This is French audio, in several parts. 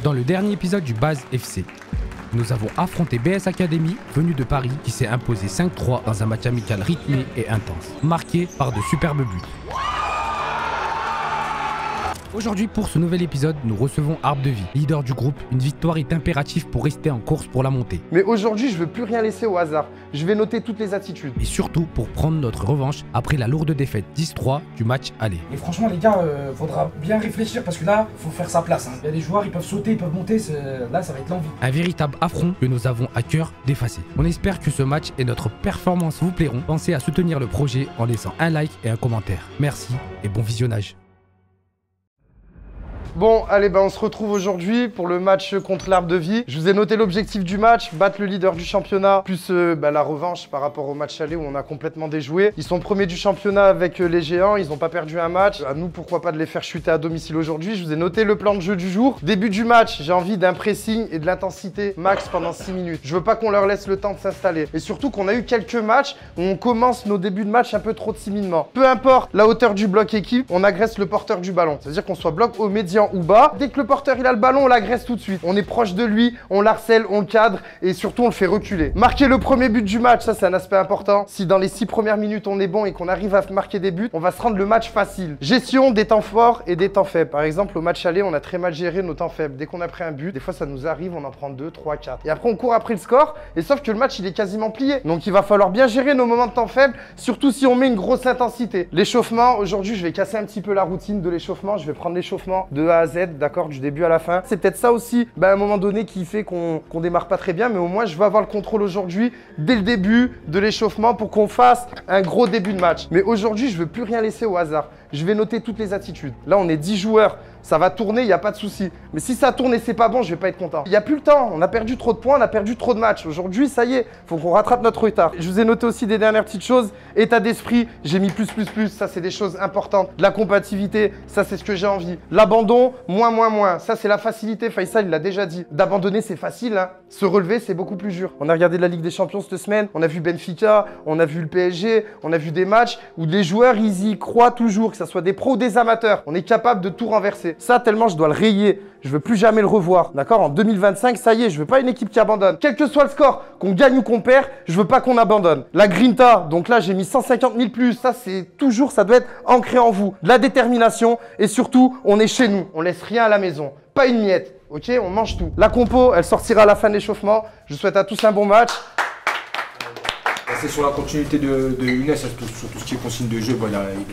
Dans le dernier épisode du Base FC, nous avons affronté BS Academy, venu de Paris, qui s'est imposé 5-3 dans un match amical rythmé et intense, marqué par de superbes buts. Aujourd'hui, pour ce nouvel épisode, nous recevons Arbre de Vie, leader du groupe. Une victoire est impérative pour rester en course pour la montée. Mais aujourd'hui, je veux plus rien laisser au hasard. Je vais noter toutes les attitudes. Et surtout pour prendre notre revanche après la lourde défaite 10-3 du match aller. Et franchement les gars, faudra bien réfléchir parce que là, faut faire sa place. Il y a des joueurs, ils peuvent sauter, ils peuvent monter, là ça va être l'envie. Un véritable affront que nous avons à cœur d'effacer. On espère que ce match et notre performance vous plairont. Pensez à soutenir le projet en laissant un like et un commentaire. Merci et bon visionnage. Bon, allez, on se retrouve aujourd'hui pour le match contre l'Arbre de Vie. Je vous ai noté l'objectif du match, battre le leader du championnat, plus la revanche par rapport au match aller où on a complètement déjoué. Ils sont premiers du championnat avec les géants, ils n'ont pas perdu un match. À nous, pourquoi pas de les faire chuter à domicile aujourd'hui. Je vous ai noté le plan de jeu du jour. Début du match, j'ai envie d'un pressing et de l'intensité max pendant 6 minutes. Je veux pas qu'on leur laisse le temps de s'installer. Et surtout qu'on a eu quelques matchs où on commence nos débuts de match un peu trop timidement. Peu importe la hauteur du bloc équipe, on agresse le porteur du ballon. C'est-à-dire qu'on soit bloc au médian ou bas. Dès que le porteur il a le ballon, on l'agresse tout de suite. On est proche de lui, on l'harcèle, on le cadre et surtout on le fait reculer. Marquer le premier but du match, ça c'est un aspect important. Si dans les 6 premières minutes on est bon et qu'on arrive à marquer des buts, on va se rendre le match facile. Gestion des temps forts et des temps faibles. Par exemple, au match aller, on a très mal géré nos temps faibles. Dès qu'on a pris un but, des fois ça nous arrive, on en prend 2, 3, 4. Et après on court après le score, et sauf que le match il est quasiment plié. Donc il va falloir bien gérer nos moments de temps faibles, surtout si on met une grosse intensité. L'échauffement, aujourd'hui je vais casser un petit peu la routine de l'échauffement. Je vais prendre l'échauffement de A à Z, d'accord, du début à la fin. C'est peut-être ça aussi, à un moment donné, qui fait qu'on démarre pas très bien, mais au moins je veux avoir le contrôle aujourd'hui, dès le début de l'échauffement, pour qu'on fasse un gros début de match. Mais aujourd'hui, je veux plus rien laisser au hasard. Je vais noter toutes les attitudes. Là, on est 10 joueurs. Ça va tourner, il n'y a pas de souci. Mais si ça tourne et c'est pas bon, je vais pas être content. Il n'y a plus le temps. On a perdu trop de points, on a perdu trop de matchs. Aujourd'hui, ça y est, faut qu'on rattrape notre retard. Je vous ai noté aussi des dernières petites choses. État d'esprit, j'ai mis plus. Ça, c'est des choses importantes. De la combativité, ça, c'est ce que j'ai envie. L'abandon, moins. Ça, c'est la facilité. Faisal, il l'a déjà dit. D'abandonner, c'est facile. Hein. Se relever, c'est beaucoup plus dur. On a regardé la Ligue des Champions cette semaine. On a vu Benfica, on a vu le PSG, on a vu des matchs où les joueurs, ils y croient toujours, que ce soit des pros ou des amateurs. On est capable de tout renverser. Ça, tellement je dois le rayer. Je veux plus jamais le revoir. D'accord? En 2025, ça y est, je veux pas une équipe qui abandonne. Quel que soit le score, qu'on gagne ou qu'on perd, je veux pas qu'on abandonne. La grinta, donc là, j'ai mis 150 000 plus. Ça, c'est toujours, ça doit être ancré en vous. De la détermination et surtout, on est chez nous. On laisse rien à la maison. Pas une miette. Ok? On mange tout. La compo, elle sortira à la fin de l'échauffement. Je souhaite à tous un bon match. C'est sur la continuité de Younes, sur tout ce qui est consigne de jeu,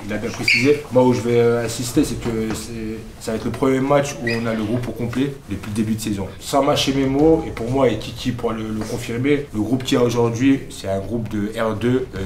il a bien précisé. Moi où je vais insister, c'est que ça va être le premier match où on a le groupe au complet depuis le début de saison. Sans mâcher mes mots, et pour moi, et Kiki pourra le confirmer, le groupe qu'il y a aujourd'hui, c'est un groupe de R2,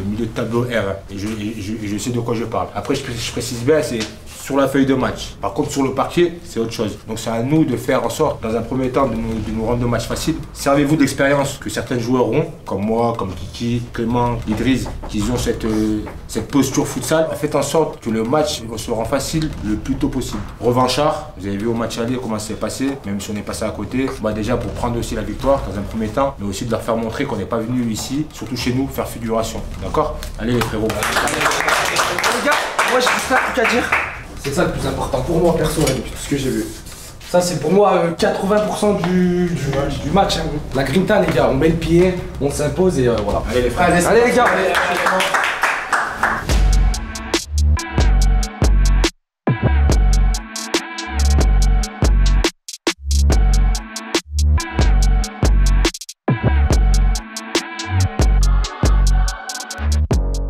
milieu de tableau R1. Et je sais de quoi je parle. Après, je précise bien, c'est sur la feuille de match. Par contre, sur le parquet, c'est autre chose. Donc c'est à nous de faire en sorte, dans un premier temps, de nous rendre le match facile. Servez-vous d'expérience que certains joueurs ont, comme moi, comme Kiki, Clément, Idriss, qui ont cette posture futsal. Faites en sorte que le match se rend facile le plus tôt possible. Revanchard, vous avez vu au match aller comment ça s'est passé, même si on est passé à côté. Déjà pour prendre aussi la victoire dans un premier temps, mais aussi de leur faire montrer qu'on n'est pas venu ici, surtout chez nous, faire figuration. D'accord? Allez les frérots. Les gars, moi j'ai juste un truc à dire. C'est ça le plus important pour moi, perso, avec tout ce que j'ai vu. Ça, c'est pour moi 80% du match. Hein. La grinta, les gars, on met le pied, on s'impose et voilà. Allez les frères. Allez les gars.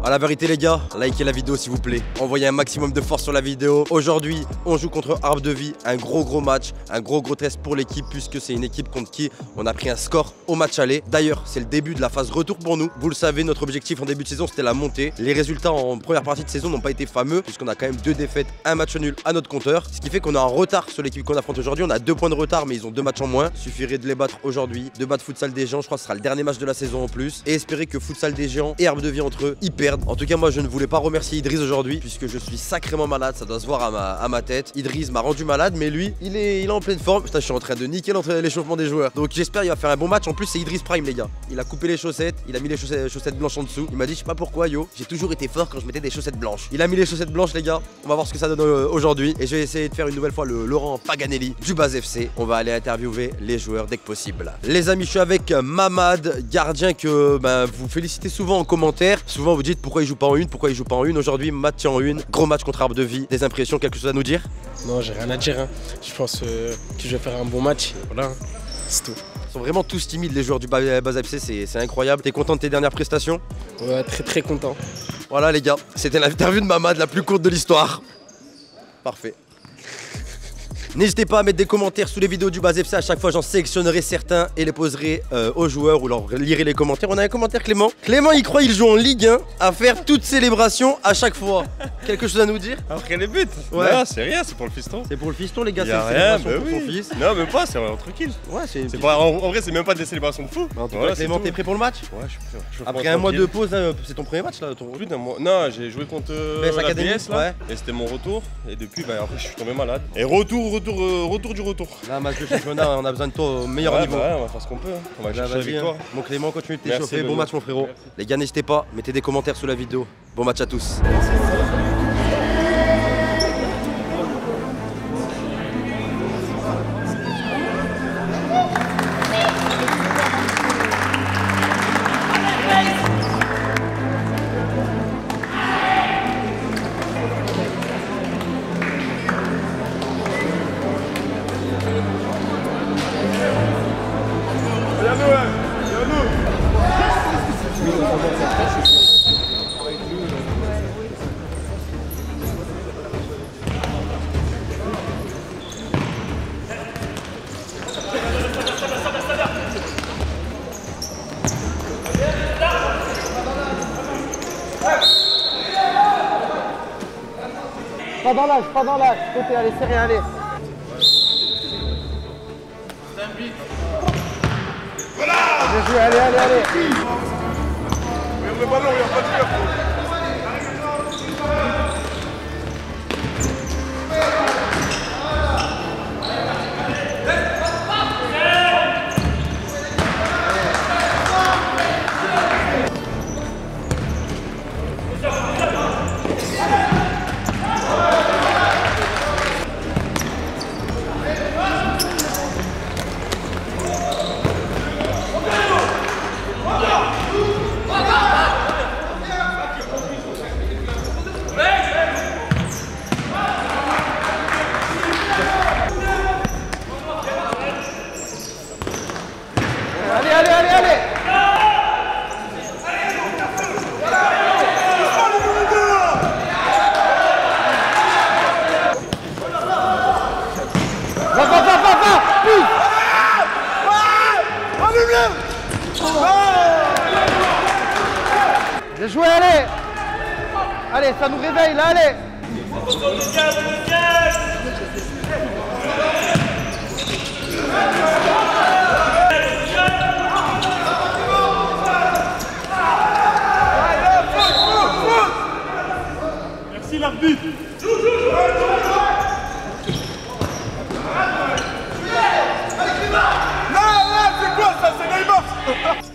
À la vérité les gars, likez la vidéo s'il vous plaît. Envoyez un maximum de force sur la vidéo. Aujourd'hui, on joue contre Arbre de Vie. Un gros match, un gros test pour l'équipe puisque c'est une équipe contre qui on a pris un score au match aller. D'ailleurs, c'est le début de la phase retour pour nous. Vous le savez, notre objectif en début de saison, c'était la montée. Les résultats en première partie de saison n'ont pas été fameux puisqu'on a quand même 2 défaites, un match nul à notre compteur. Ce qui fait qu'on a un retard sur l'équipe qu'on affronte aujourd'hui. On a 2 points de retard mais ils ont 2 matchs en moins. Il suffirait de les battre aujourd'hui, de battre Futsal des Géants. Je crois que ce sera le dernier match de la saison en plus. Et espérer que Futsal des Géants et Arbre de Vie entre eux, ils perdent. merde. En tout cas, moi je ne voulais pas remercier Idriss aujourd'hui puisque je suis sacrément malade, ça doit se voir à ma tête. Idriss m'a rendu malade, mais lui, il est en pleine forme. Putain, je suis en train de niquer l'échauffement des joueurs. Donc j'espère qu'il va faire un bon match. En plus, c'est Idriss Prime, les gars. Il a coupé les chaussettes, il a mis les chaussettes blanches en dessous. Il m'a dit, je sais pas pourquoi, yo, j'ai toujours été fort quand je mettais des chaussettes blanches. Il a mis les chaussettes blanches, les gars. On va voir ce que ça donne aujourd'hui. Et je vais essayer de faire une nouvelle fois le Laurent Paganelli du Baz FC. On va aller interviewer les joueurs dès que possible. Les amis, je suis avec Mamad, gardien que vous félicitez souvent en commentaire. Souvent vous dites pourquoi il joue pas en une, pourquoi il joue pas en une. Aujourd'hui, match en une, gros match contre Arbre de Vie. Des impressions, quelque chose à nous dire? Non, j'ai rien à dire. Hein. Je pense que je vais faire un bon match. Voilà, c'est tout. Ils sont vraiment tous timides, les joueurs du Baz FC, c'est incroyable. T'es content de tes dernières prestations? Ouais, très content. Voilà les gars, c'était l'interview de Mamad, la plus courte de l'histoire. Parfait. N'hésitez pas à mettre des commentaires sous les vidéos du Baz FC. À chaque fois, j'en sélectionnerai certains et les poserai aux joueurs ou leur lirai les commentaires. On a un commentaire, Clément. Clément, il croit qu'il joue en Ligue 1 à faire toute célébration à chaque fois. Quelque chose à nous dire? Après les buts? Ouais. Non, c'est rien, c'est pour le fiston. C'est pour le fiston, les gars, c'est Y'a une rien, célébration pour son fils. Non, même pas, c'est tranquille. Ouais, c'est pas, en vrai, c'est même pas des célébrations de fou. En tout cas, Clément, t'es prêt pour le match? Ouais, je suis prêt. Après un mois de pause, c'est ton premier match là? Plus d'un mois. Non, j'ai joué contre BS la Academy, BS là. ouais. Et c'était mon retour. Et depuis, après, je suis tombé malade. Et retour du retour. Là, match de championnat, on a besoin de toi au meilleur niveau. Ouais, on va faire ce qu'on peut. On va chercher la victoire. Mon Clément, continue de t'échauffer. Merci, Bon match, mon frérot. Merci. Les gars, n'hésitez pas, mettez des commentaires sous la vidéo. Bon match à tous. Pas dans l'âge, côté, allez, serré, allez. Bien joué, allez. Le ballon, il n'y a pas de cœur. Allez. Va, pousse. Bien joué, allez. Allez, ça nous réveille, là, allez. Merci l'arbitre. C'est quoi ça? C'est Neymar.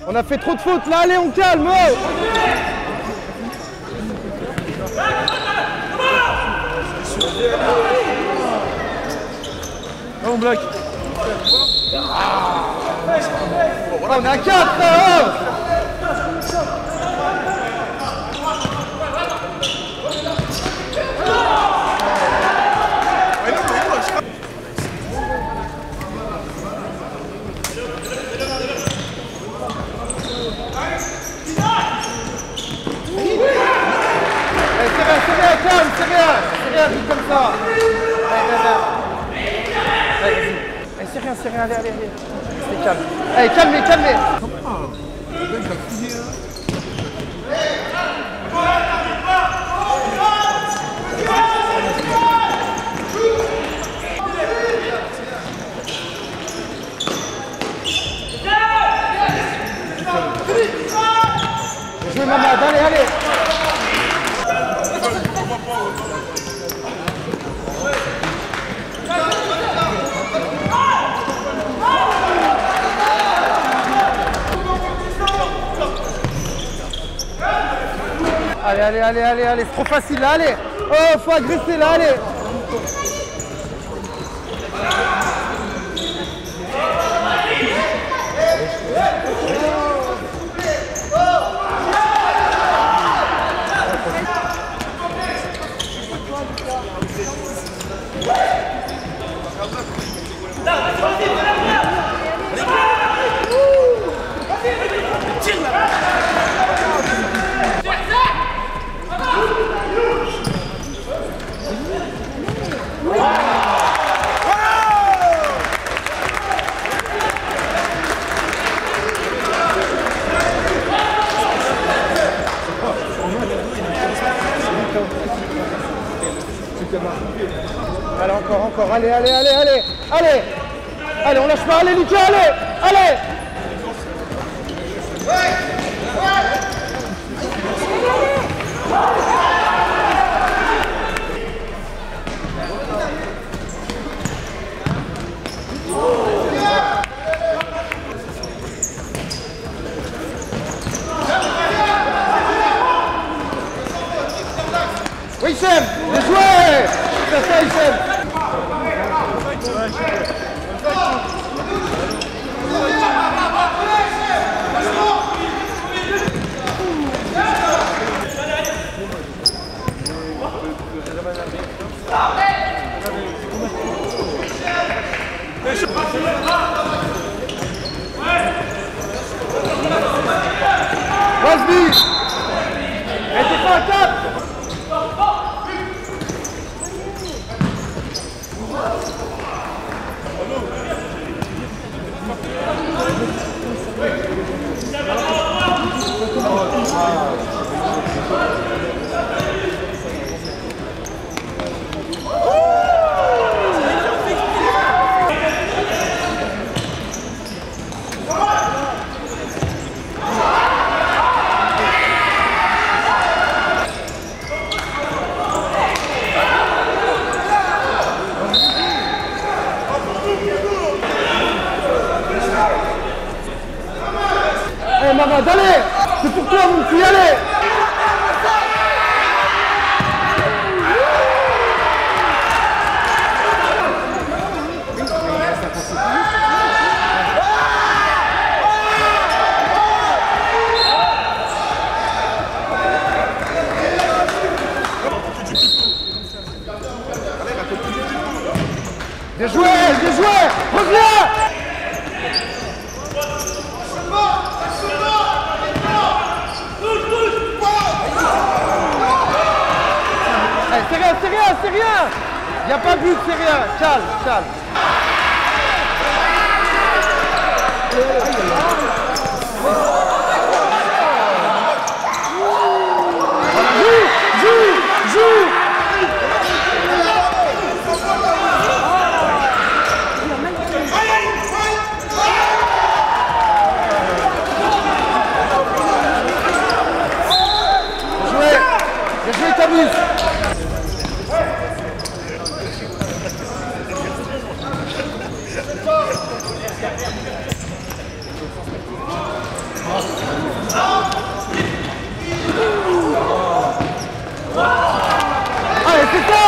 On a fait trop de fautes, là, allez, on calme. On bloque. On est à 4, là. C'est rien, vite comme ça. Allez, c'est rien, allez. Restez calme. Allez, calmez. Jouez Mamad, allez. allez, c'est trop facile là, allez. Oh, faut agresser là, allez. Allez, encore, allez, on lâche pas, allez Lucas, allez. Oui, Hichem, bien joué. C'est ça, Hichem. Vas-y. Elle était pas à 4. Allez Mamad, allez. C'est pour toi mon petit, allez. Bien joué, reviens. C'est rien. Il n'y a pas de but, c'est rien. Calme. Joue. Bien joué, Tamis. Allez, c'est ça.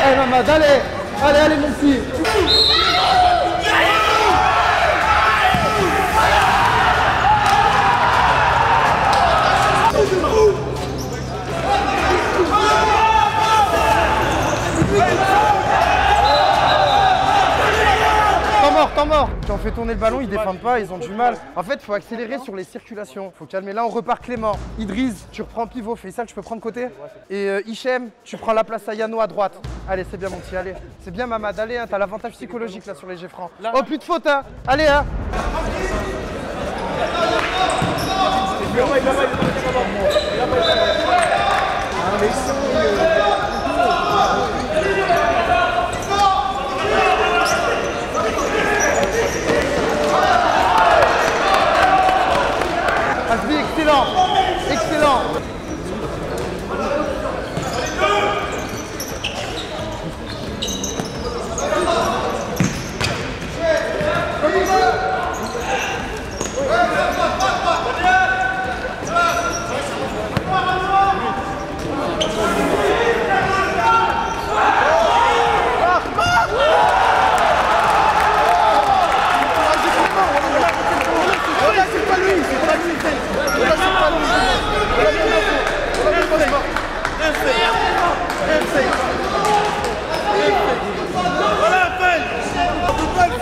Allez Mamad, allez mon petit. Temps mort. Quand on fait tourner le ballon, ils défendent pas, ils ont du mal. En fait, il faut accélérer sur les circulations. Faut calmer. Là, on repart Clément. Idriss, tu reprends pivot. Faisal, tu peux prendre côté. Et Hichem, tu prends la place à Yano à droite. Allez, c'est bien mon petit, allez. C'est bien Mamad, allez, hein, t'as l'avantage psychologique là sur les jets francs. Oh, plus de faute, hein. Allez, hein. Asbi, excellent.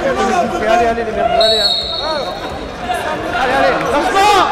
Allez, allez les merdes, allez. Hein. Allez, allez, lâche-moi.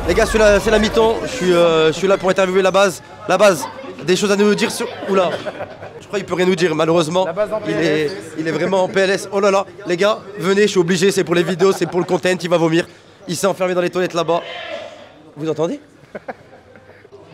Les gars, c'est la mi-temps. Je suis là pour interviewer la base. La base, des choses à nous dire sur. Oula, je crois qu'il peut rien nous dire, malheureusement. La base en PLS. Il est vraiment en PLS. Oh là là, les gars, venez, je suis obligé, c'est pour les vidéos, c'est pour le content, il va vomir. Il s'est enfermé dans les toilettes là-bas. Vous entendez?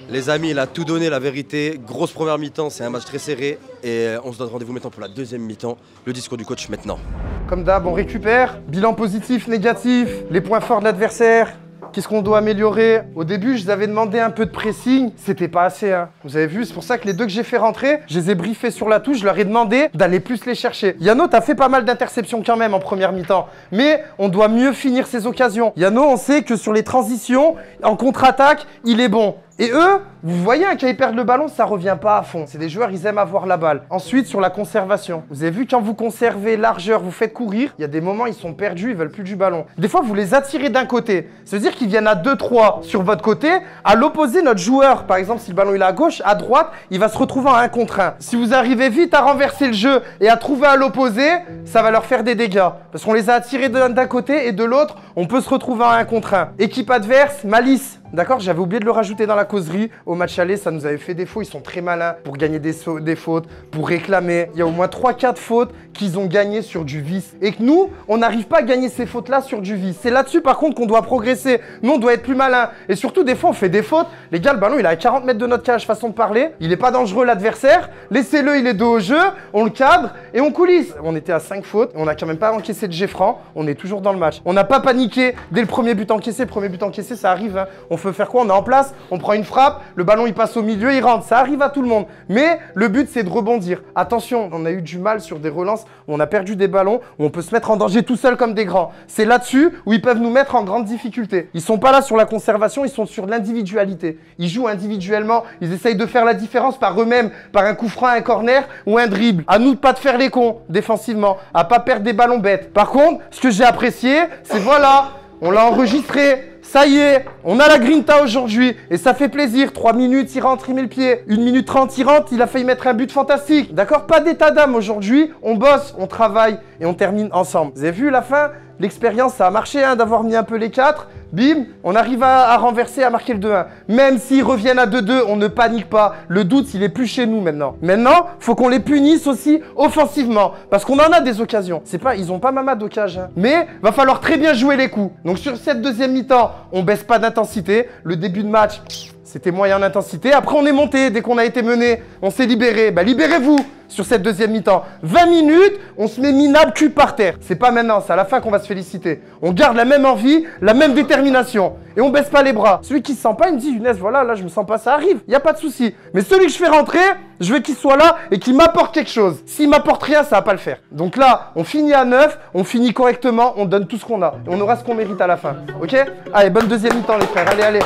Les amis, il a tout donné, la vérité. Grosse première mi-temps, c'est un match très serré. Et on se donne rendez-vous maintenant pour la deuxième mi-temps. Le discours du coach maintenant. Comme d'hab, on récupère. Bilan positif, négatif, les points forts de l'adversaire. Qu'est-ce qu'on doit améliorer? Au début, je vous avais demandé un peu de pressing. C'était pas assez, hein. Vous avez vu, c'est pour ça que les deux que j'ai fait rentrer, je les ai briefés sur la touche. Je leur ai demandé d'aller plus les chercher. Yano, t'as fait pas mal d'interceptions quand même en première mi-temps. Mais on doit mieux finir ces occasions. Yano, on sait que sur les transitions, en contre-attaque, il est bon. Et eux, vous voyez, quand ils perdent le ballon, ça revient pas à fond. C'est des joueurs, ils aiment avoir la balle. Ensuite, sur la conservation. Vous avez vu, quand vous conservez largeur, vous faites courir, il y a des moments, ils sont perdus, ils veulent plus du ballon. Des fois, vous les attirez d'un côté. C'est-à-dire qu'ils viennent à 2-3 sur votre côté. À l'opposé, notre joueur, par exemple, si le ballon il est à gauche, à droite, il va se retrouver en 1 contre 1. Si vous arrivez vite à renverser le jeu et à trouver à l'opposé, ça va leur faire des dégâts. Parce qu'on les a attirés d'un côté et de l'autre, on peut se retrouver en 1 contre 1. Équipe adverse, malice. D'accord, j'avais oublié de le rajouter dans la causerie. Au match aller, ça nous avait fait défaut. Ils sont très malins pour gagner des fautes, pour réclamer. Il y a au moins 3-4 fautes qu'ils ont gagnées sur du vice. Et que nous, on n'arrive pas à gagner ces fautes-là sur du vice. C'est là-dessus, par contre, qu'on doit progresser. Nous, on doit être plus malins. Et surtout, des fois, on fait des fautes. Les gars, le ballon, il est à 40 mètres de notre cage, façon de parler. Il n'est pas dangereux, l'adversaire. Laissez-le, il est dos au jeu. On le cadre et on coulisse. On était à 5 fautes. On n'a quand même pas encaissé de jet franc. On est toujours dans le match. On n'a pas paniqué dès le premier but encaissé. Le premier but encaissé, ça arrive. Hein. On peut faire quoi? On est en place, on prend une frappe, le ballon il passe au milieu, il rentre. Ça arrive à tout le monde. Mais le but c'est de rebondir. Attention, on a eu du mal sur des relances où on a perdu des ballons, où on peut se mettre en danger tout seul comme des grands. C'est là-dessus où ils peuvent nous mettre en grande difficulté. Ils sont pas là sur la conservation, ils sont sur l'individualité. Ils jouent individuellement, ils essayent de faire la différence par eux-mêmes, par un coup franc, un corner ou un dribble. À nous de pas de faire les cons défensivement, à pas perdre des ballons bêtes. Par contre, ce que j'ai apprécié, c'est voilà, on l'a enregistré. Ça y est, on a la grinta aujourd'hui et ça fait plaisir. 3 minutes, il rentre, il met le pied. 1 minute 30, il rentre, il a failli mettre un but fantastique. D'accord? Pas d'état d'âme aujourd'hui. On bosse, on travaille et on termine ensemble. Vous avez vu la fin? L'expérience, ça a marché hein, d'avoir mis un peu les 4. Bim, on arrive à renverser, à marquer le 2-1. Même s'ils reviennent à 2-2, on ne panique pas. Le doute, il est plus chez nous maintenant. Maintenant, faut qu'on les punisse aussi offensivement. Parce qu'on en a des occasions. C'est pas, ils ont pas maman d'occasion. Hein. Mais va falloir très bien jouer les coups. Donc sur cette deuxième mi-temps, on baisse pas d'intensité. Le début de match, c'était moyen d'intensité. Après, on est monté. Dès qu'on a été mené, on s'est libéré. Bah, libérez-vous sur cette deuxième mi-temps. 20 minutes, on se met minable cul par terre. C'est pas maintenant, c'est à la fin qu'on va se féliciter. On garde la même envie, la même détermination. Et on baisse pas les bras. Celui qui se sent pas, il me dit, Younes, voilà, là, je me sens pas, ça arrive. Y a pas de souci. Mais celui que je fais rentrer, je veux qu'il soit là et qu'il m'apporte quelque chose. S'il m'apporte rien, ça va pas le faire. Donc là, on finit à 9, on finit correctement, on donne tout ce qu'on a. Et on aura ce qu'on mérite à la fin. Ok? Allez, bonne deuxième mi-temps, les frères. Allez, allez.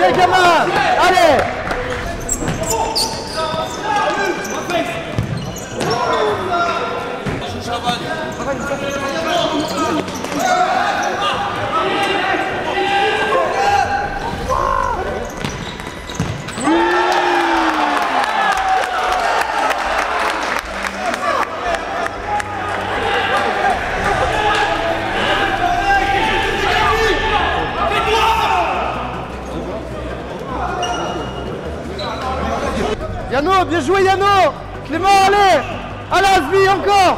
Bien gamin. Allez. Yano, bien joué Yano. Clément, allez. Allez Asbi, encore.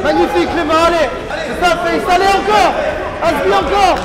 Magnifique Clément, allez. C'est ça, Félix, allez encore. Asbi, encore.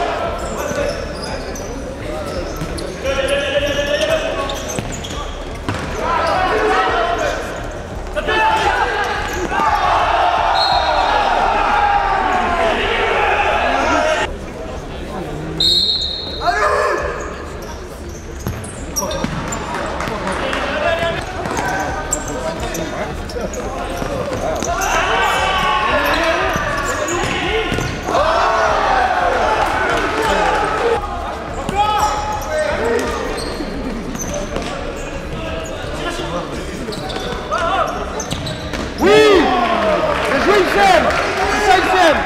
C'est ça, il s'aime.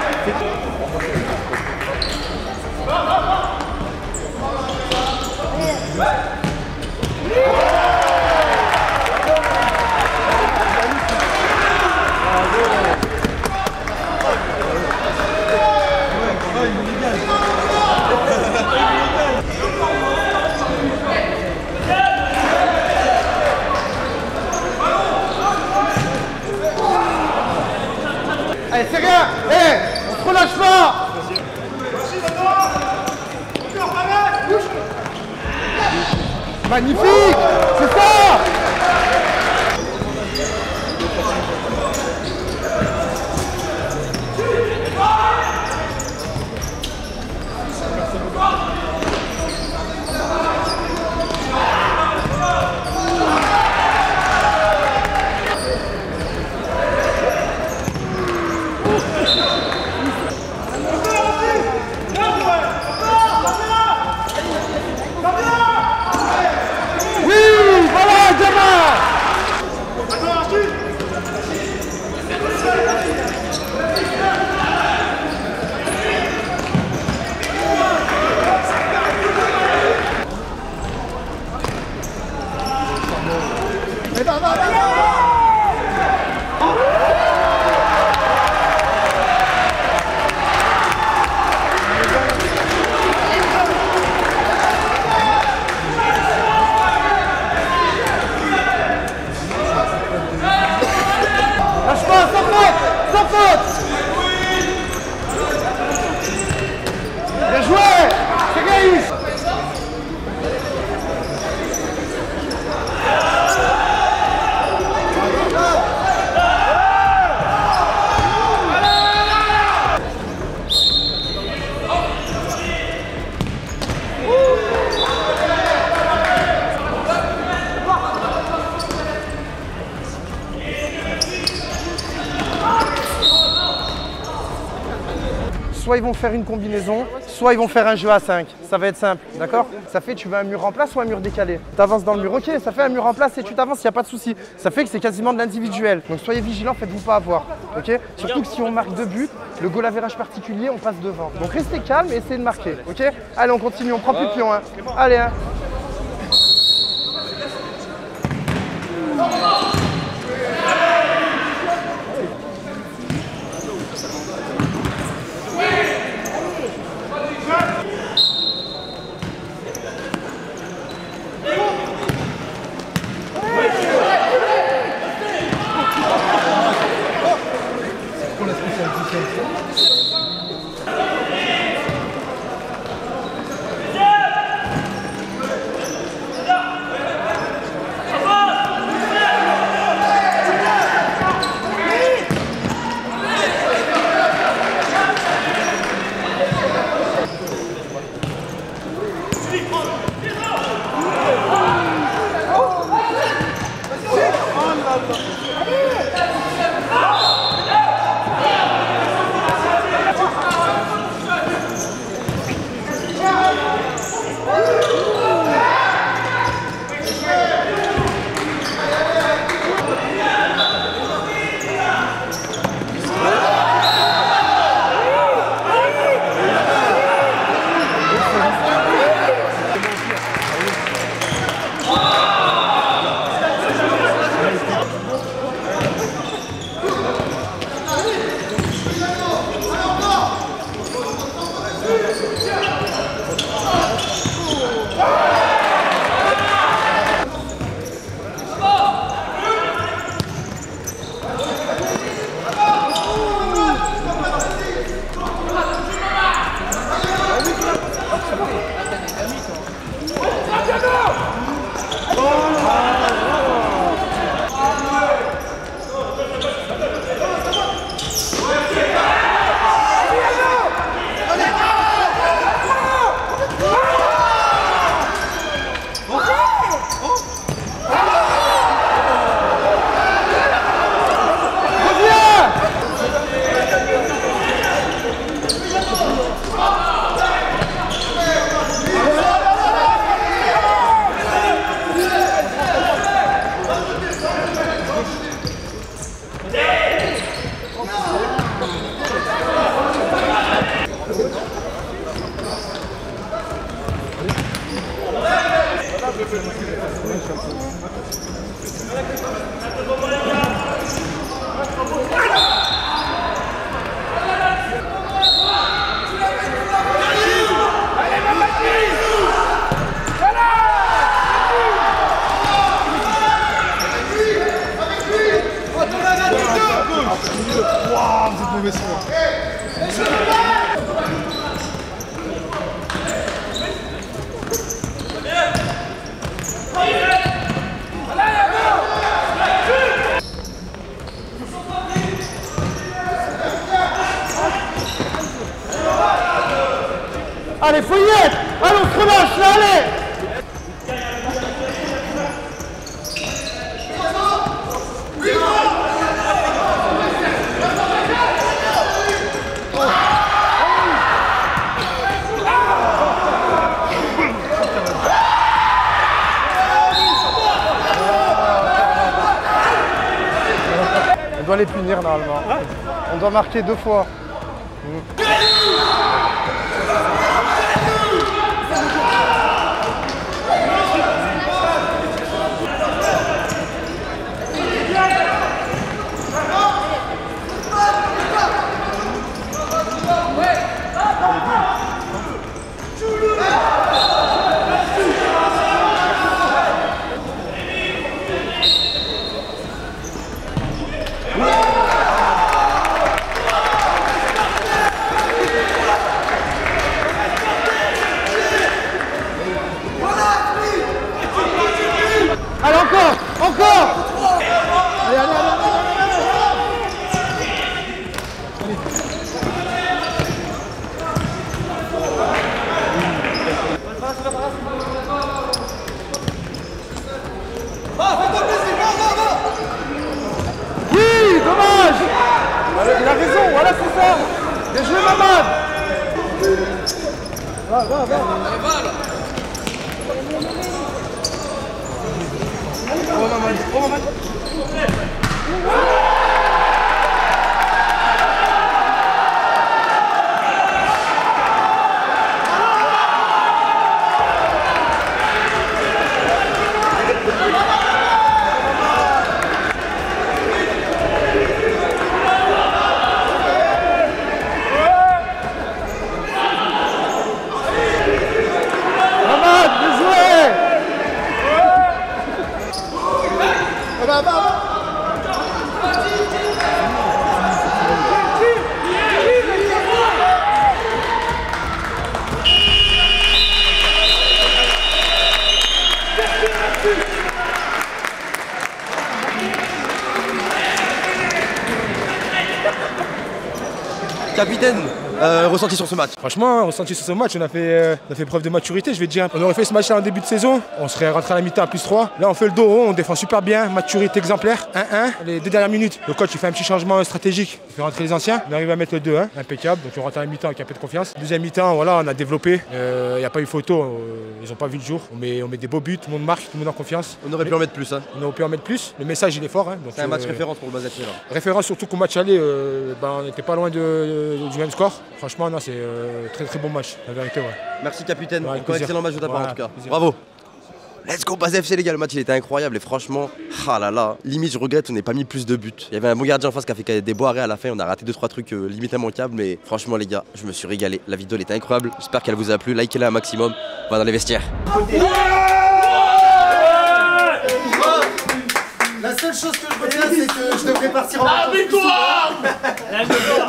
Allez, c'est rien. On se relâche pas. Magnifique. C'est ça. Bien joué. C'est Gaïs. Soit ils vont faire une combinaison, soit ils vont faire un jeu à 5. Ça va être simple, d'accord? Ça fait tu veux un mur en place ou un mur décalé. Tu avances dans le mur, ok, ça fait un mur en place et tu t'avances, il n'y a pas de souci. Ça fait que c'est quasiment de l'individuel. Donc soyez vigilants, faites-vous pas avoir, ok? Surtout que si on marque 2 buts, le goal average particulier, on passe devant. Donc restez calme et essayez de marquer, ok? Allez, on continue, on prend plus de pion, hein. Allez, hein. êtes mauvais souvent. Allez, faut y être. Allez, on se relâche là, allez. On doit les punir normalement. On doit marquer 2 fois. Allez, encore. Allez, allez, allez. Oui, dommage. Il a raison, voilà, c'est ça. Bien joué, Mamad. Va. Oh, Mamad. Capitaine, ressenti sur ce match? Franchement, ressenti sur ce match, on a fait preuve de maturité, je vais te dire. On aurait fait ce match-là en début de saison, on serait rentré à la mi-temps à +3. Là, on fait le dos haut, on défend super bien, maturité exemplaire. 1-1, les 2 dernières minutes, le coach il fait un petit changement stratégique, il fait rentrer les anciens. On arrive à mettre le 2-1, impeccable, donc on rentre à la mi-temps avec un peu de confiance. Deuxième mi-temps, voilà, on a développé, il n'y a pas eu photo, ils n'ont pas vu le jour. On met des beaux buts, tout le monde marque, tout le monde en confiance. On aurait pu en mettre plus. Hein. On aurait pu en mettre plus, le message il est fort. Hein, c'est un match référence pour le Basel. Référence surtout qu'au match aller, on n'était pas loin du même score. Franchement, non, c'est très bon match, la vérité. Ouais. Merci capitaine, ouais, encore excellent match de ta part en tout cas. Plaisir. Bravo. Let's go Basel FC les gars, le match il était incroyable et franchement, limite je regrette on n'ait pas mis plus de buts. Il y avait un bon gardien en face qui a fait des beaux arrêts à la fin, on a raté 2-3 trucs limite immanquables, mais franchement les gars, je me suis régalé. La vidéo elle était incroyable, j'espère qu'elle vous a plu, likez-la un maximum, on va dans les vestiaires. La seule chose que je retiens, c'est que je devrais partir en vacances plus souvent.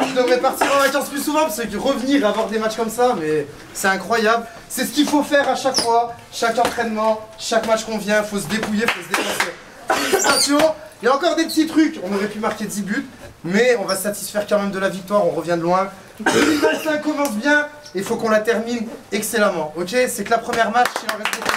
Je devrais partir en vacances plus souvent parce que revenir avoir des matchs comme ça, mais c'est incroyable. C'est ce qu'il faut faire à chaque fois, chaque entraînement, chaque match qu'on vient, faut se dépouiller, faut se dépenser. Félicitations. Il y a encore des petits trucs, on aurait pu marquer 10 buts, mais on va se satisfaire quand même de la victoire, on revient de loin. 2025 commence bien et il faut qu'on la termine excellemment, ok? C'est que la première match, il en reste beaucoup.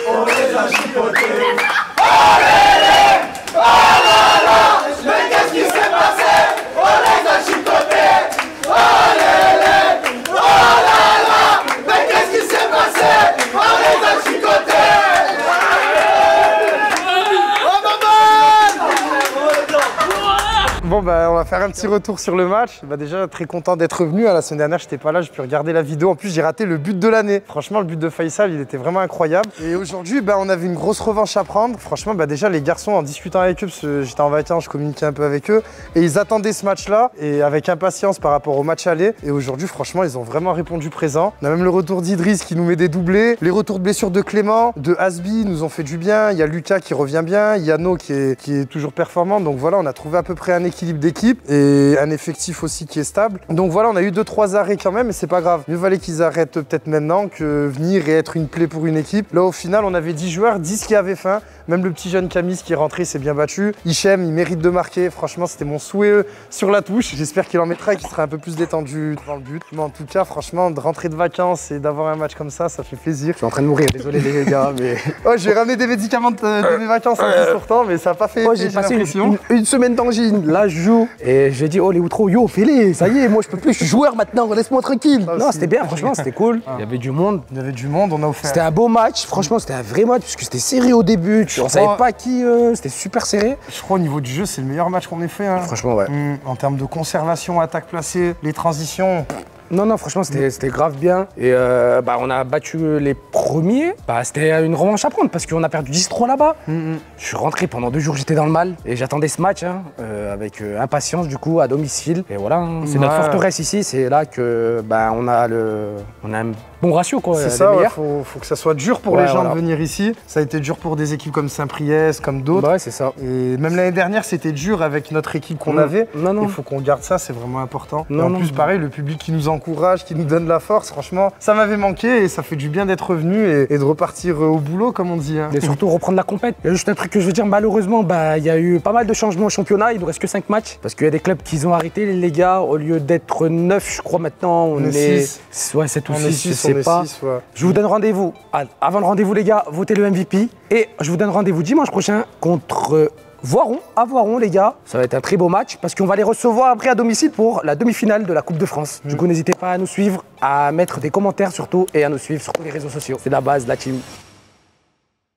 On les a chipotés. Oh là là, mais qu'est-ce qui s'est passé? On les a chipotés. Oh là là, mais qu'est-ce qui s'est passé? On les a chicotés. Oh maman! faire un petit retour sur le match. Bah déjà, très content d'être revenu. La semaine dernière, j'étais pas là, j'ai pu regarder la vidéo. En plus, j'ai raté le but de l'année. Franchement, le but de Faisal, il était vraiment incroyable. Et aujourd'hui, bah, on avait une grosse revanche à prendre. Franchement, bah, déjà, les garçons, en discutant avec eux, parce que j'étais en vacances, je communiquais un peu avec eux, et ils attendaient ce match-là, et avec impatience par rapport au match aller. Et aujourd'hui, franchement, ils ont vraiment répondu présent. On a même le retour d'Idriss qui nous met des doublés. Les retours de blessure de Clément, de Asbi nous ont fait du bien. Il y a Lucas qui revient bien. Yano qui est toujours performant. Donc voilà, on a trouvé à peu près un équilibre d'équipe et un effectif aussi qui est stable. Donc voilà, on a eu 2-3 arrêts quand même, mais c'est pas grave. Mieux valait qu'ils arrêtent peut-être maintenant que venir et être une plaie pour une équipe. Là, au final, on avait 10 joueurs, 10 qui avaient faim. Même le petit jeune Camis qui est rentré s'est bien battu. Hichem, il mérite de marquer. Franchement, c'était mon souhait sur la touche. J'espère qu'il en mettra et qu'il sera un peu plus détendu devant le but. Mais en tout cas, franchement, de rentrer de vacances et d'avoir un match comme ça fait plaisir. Je suis en train de mourir, désolé les gars, mais... Oh, j'ai ramené des médicaments de mes vacances en plus pourtant, mais ça n'a pas fait effet, j'ai passé une semaine d'angine. Là, je joue. Et j'ai dit, oh les outros, yo, fais-les, ça y est, moi je peux plus, je suis joueur maintenant, laisse-moi tranquille. Non, c'était bien, franchement, c'était cool. Il y avait du monde. Il y avait du monde, on a offert. C'était un beau match, franchement, c'était un vrai match, puisque c'était serré au début. On savait pas qui, c'était super serré. Je crois au niveau du jeu, c'est le meilleur match qu'on ait fait. Hein. Franchement, ouais. En termes de conservation, attaque placée, les transitions. Non, franchement, c'était grave bien. Et on a battu les premiers. C'était une revanche à prendre parce qu'on a perdu 10-3 là-bas. Je suis rentré pendant 2 jours, j'étais dans le mal. Et j'attendais ce match avec impatience, du coup, à domicile. Et voilà, c'est notre forteresse ici. C'est là que on a un bon ratio, quoi. C'est ça, il faut que ça soit dur pour les gens de venir ici. Ça a été dur pour des équipes comme Saint-Priest, comme d'autres. Ouais, c'est ça. Et même l'année dernière, c'était dur avec notre équipe qu'on avait. Il faut qu'on garde ça, c'est vraiment important. Et en plus, pareil, le public qui nous encourage, qui nous donne la force, franchement, ça m'avait manqué et ça fait du bien d'être revenu et de repartir au boulot, comme on dit. Hein. Et surtout reprendre la compète. Il y a juste un truc que je veux dire, malheureusement, il y a eu pas mal de changements au championnat. Il nous reste que 5 matchs parce qu'il y a des clubs qui ont arrêté, les gars. Au lieu d'être 9, je crois maintenant, on est 6. Ouais, 7 ou 6, je sais pas. 6, ouais. Je vous donne rendez-vous. Avant le rendez-vous, les gars, votez le MVP. Et je vous donne rendez-vous dimanche prochain contre Voiron, à Voiron, les gars. Ça va être un très beau match parce qu'on va les recevoir après à domicile pour la demi-finale de la Coupe de France. Du coup, n'hésitez pas à nous suivre, à mettre des commentaires surtout et à nous suivre sur tous les réseaux sociaux. C'est la base, la team.